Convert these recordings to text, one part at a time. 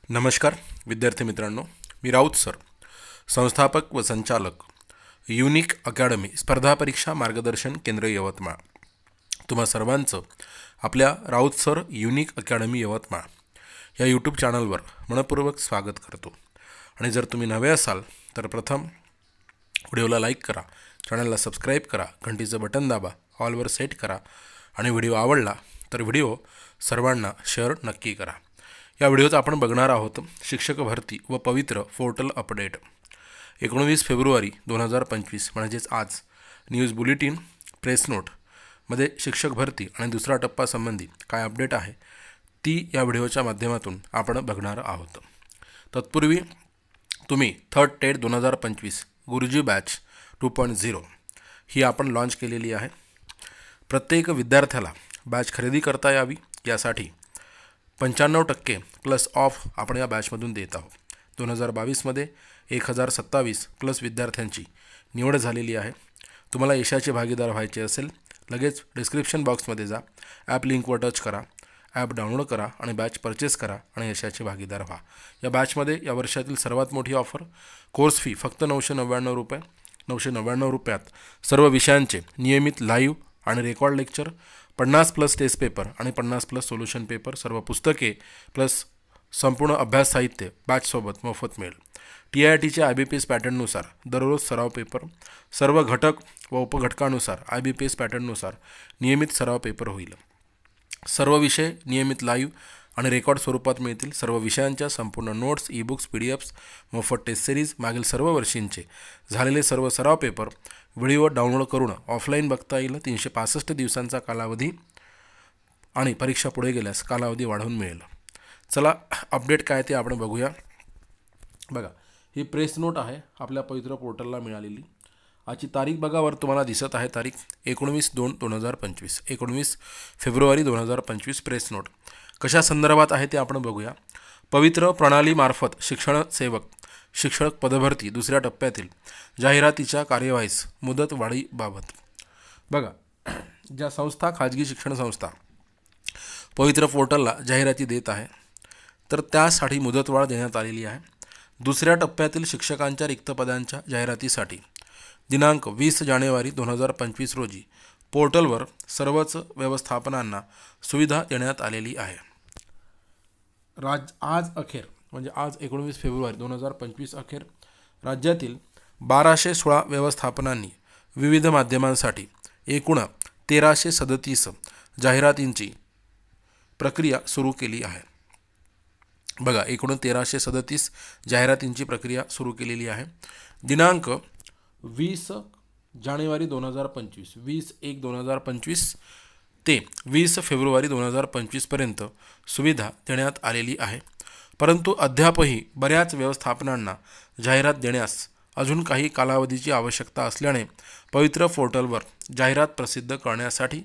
नमस्कार विद्यार्थी मित्रांनो, मी राऊत सर, संस्थापक व संचालक युनिक अकॅडमी स्पर्धा परीक्षा मार्गदर्शन केंद्र यवतमाळ. तुम्हा सर्वांचं आपल्या Raut sir unique academy Yavatmal या यूट्यूब चॅनलवर मनपूर्वक स्वागत करतो. आणि जर तुम्ही नवे असाल तर प्रथम व्हिडिओला लाईक करा, चॅनलला सबस्क्राईब करा, घंटीचं बटन दाबा, ऑलवर सेट करा आणि व्हिडिओ आवडला तर व्हिडिओ सर्वांना शेअर नक्की करा. या व्हिडिओत आपण बघणार आहोत शिक्षक भरती व पवित्र पोर्टल अपडेट 19 फेब्रुवारी 2025 म्हणजेच आज न्यूज बुलेटिन प्रेस नोट मध्ये शिक्षक भरती आणि दुसरा टप्पा संबंधी काय अपडेट आहे ती या व्हिडिओच्या माध्यमातून आपण बघणार आहोत. तत्पूर्वी तुम्ही थर्ड टेट 2025 गुरुजी बॅच 2.0 ही आपण लॉन्च केलेली आहे. प्रत्येक विद्यार्थ्याला बॅच खरेदी करता यावी यासाठी 95% प्लस ऑफ आपण या बॅचमधून देत आहोत. 2022मध्ये 1027 प्लस विद्यार्थ्यांची निवड झालेली आहे. तुम्हाला यशाचे भागीदार व्हायचे असेल लगेच डिस्क्रिप्शन बॉक्समध्ये जा, ॲप लिंकवर टच करा, ॲप डाउनलोड करा आणि बॅच परचेस करा आणि यशाचे भागीदार व्हा. या बॅचमध्ये या वर्षातील सर्वात मोठी ऑफर, कोर्स फी फक्त 999 रुपये. 999 रुपयात सर्व विषयांचे नियमित लाईव्ह आणि record lecture, 50 plus test paper आणि 50 प्लस सोल्युशन पेपर, सर्व पुस्तके प्लस संपूर्ण अभ्यास साहित्य बॅचसोबत मोफत मिळेल. TITच्या IBPS पॅटर्ननुसार दररोज सराव पेपर, सर्व घटक व उपघटकानुसार IBPS पॅटर्ननुसार नियमित सराव पेपर होईल. सर्व विषय नियमित लाईव्ह आणि रेकॉर्ड स्वरूपात मिळतील. सर्व विषयांच्या संपूर्ण नोट्स, ईबुक्स, PDFs, मोफत टेस्ट सिरीज, मागील सर्व वर्षींचे झालेले सर्व सराव पेपर व्हिडिओ डाउनलोड करून ऑफलाईन बघता येईल. 365 दिवसांचा कालावधी आणि परीक्षा पुढे गेल्यास कालावधी वाढवून मिळेल. चला अपडेट काय ते आपण बघूया. बघा, ही प्रेस नोट आहे आपल्या पवित्र पोर्टलला मिळालेली. आजची तारीख बघा, वर तुम्हाला दिसत आहे तारीख 19/2/2025, 19 फेब्रुवारी 2025 प्रेस नोट. कशा संदर्भात आहे ते आपण बघूया. पवित्र प्रणालीमार्फत शिक्षण सेवक शिक्षक पदभरती दुसऱ्या टप्प्यातील जाहिरातीच्या कार्यवाहीस मुदत वाढीबाबत. बघा, ज्या संस्था, खाजगी शिक्षण संस्था पवित्र पोर्टलला जाहिराती देत आहे तर त्यासाठी मुदतवाढ देण्यात आलेली आहे. दुसऱ्या टप्प्यातील शिक्षकांच्या रिक्त पदांच्या जाहिरातीसाठी दिनांक 20 जानेवारी 2025 रोजी पोर्टलवर सर्वच व्यवस्थापनांना सुविधा देण्यात आलेली आहे. आज अखेर म्हणजे आज 19 फेब्रुवारी 2025 अखेर राज्यातील 1216 व्यवस्थापनांनी विविध माध्यमांसाठी एकूण 1337 जाहिरातींची प्रक्रिया सुरू केली आहे. बघा, एकूण 1337 जाहिरातींची प्रक्रिया सुरू केलेली आहे. दिनांक 20 जानेवारी 2025, 20/1/2025 ते 20 फेब्रुवारी 2025 पर्यंत सुविधा देण्यात आलेली आहे. परंतु अद्यापही बऱ्याच व्यवस्थापनांना जाहिरात देण्यास अजून काही कालावधीची आवश्यकता असल्याने पवित्र पोर्टलवर जाहिरात प्रसिद्ध करण्यासाठी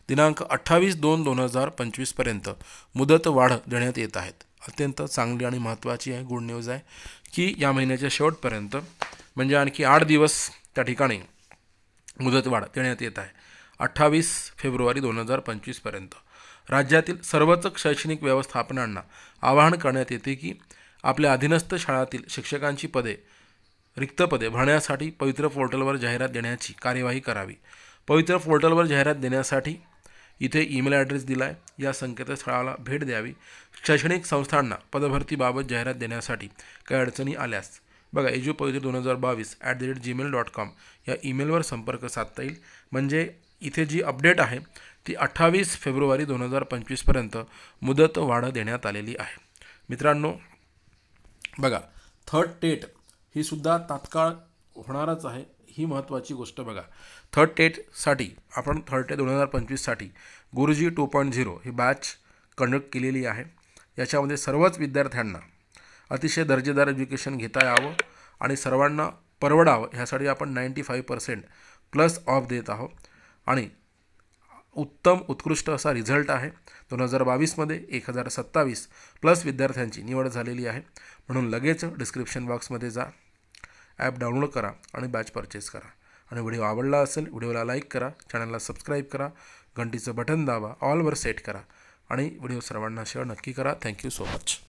दिनांक 28/2/2025 पर्यंत मुदत वाढ देण्यात येत आहेत. अत्यंत चांगली आणि महत्त्वाची आहे, गुड न्यूज आहे की या महिन्याच्या शेवटपर्यंत म्हणजे आणखी 8 दिवस त्या ठिकाणी मुदतवाढ देण्यात येत आहे. 28 फेब्रुवारी 2025 पर्यंत राज्यातील सर्वच शैक्षणिक व्यवस्थापनांना आवाहन करण्यात येते की आपल्या अधीनस्थ शाळांतील शिक्षकांची पदे, रिक्त पदे भरण्यासाठी पवित्र पोर्टलवर जाहिरात देण्याची कार्यवाही करावी. पवित्र पोर्टलवर जाहिरात देण्यासाठी इथे ईमेल ॲड्रेस दिला आहे, या संकेतस्थळाला भेट द्यावी. शैक्षणिक संस्थांना पदभरतीबाबत जाहिरात देण्यासाठी काही अडचणी आल्यास बघा, edu2022@gmail.com या ईमेलवर संपर्क साधता येईल. म्हणजे इथे जी अपडेट आहे ती 28 फेब्रुवारी 2025 पर्यंत मुदत वाढ देण्यात आलेली आहे. मित्रांनो बघा, थर्ड टेट ही सुद्धा तात्काळ होणारच आहे, ही महत्त्वाची गोष्ट. बघा, थर्ड टेटसाठी आपण थर्ड टेट 2025साठी गुरुजी 2.0 ही बॅच कंडक्ट केलेली आहे. याच्यामध्ये सर्वच विद्यार्थ्यांना अतिशय दर्जेदार एज्युकेशन घेता यावं आणि सर्वांना परवडावं ह्यासाठी आपण 95% प्लस ऑफ देत आहोत आणि उत्तम उत्कृष्ट असा रिझल्ट आहे. 2022मध्ये 1027 प्लस विद्यार्थ्यांची निवड झालेली आहे. म्हणून लगेच डिस्क्रिप्शन बॉक्समध्ये जा, ॲप डाउनलोड करा आणि बॅच परचेस करा. आणि व्हिडिओ आवडला असेल व्हिडिओला लाईक करा, चॅनलला सबस्क्राईब करा, घंटीचं बटन दाबा, ऑलवर सेट करा आणि व्हिडिओ सर्वांना शेअर नक्की करा. Thank you so much.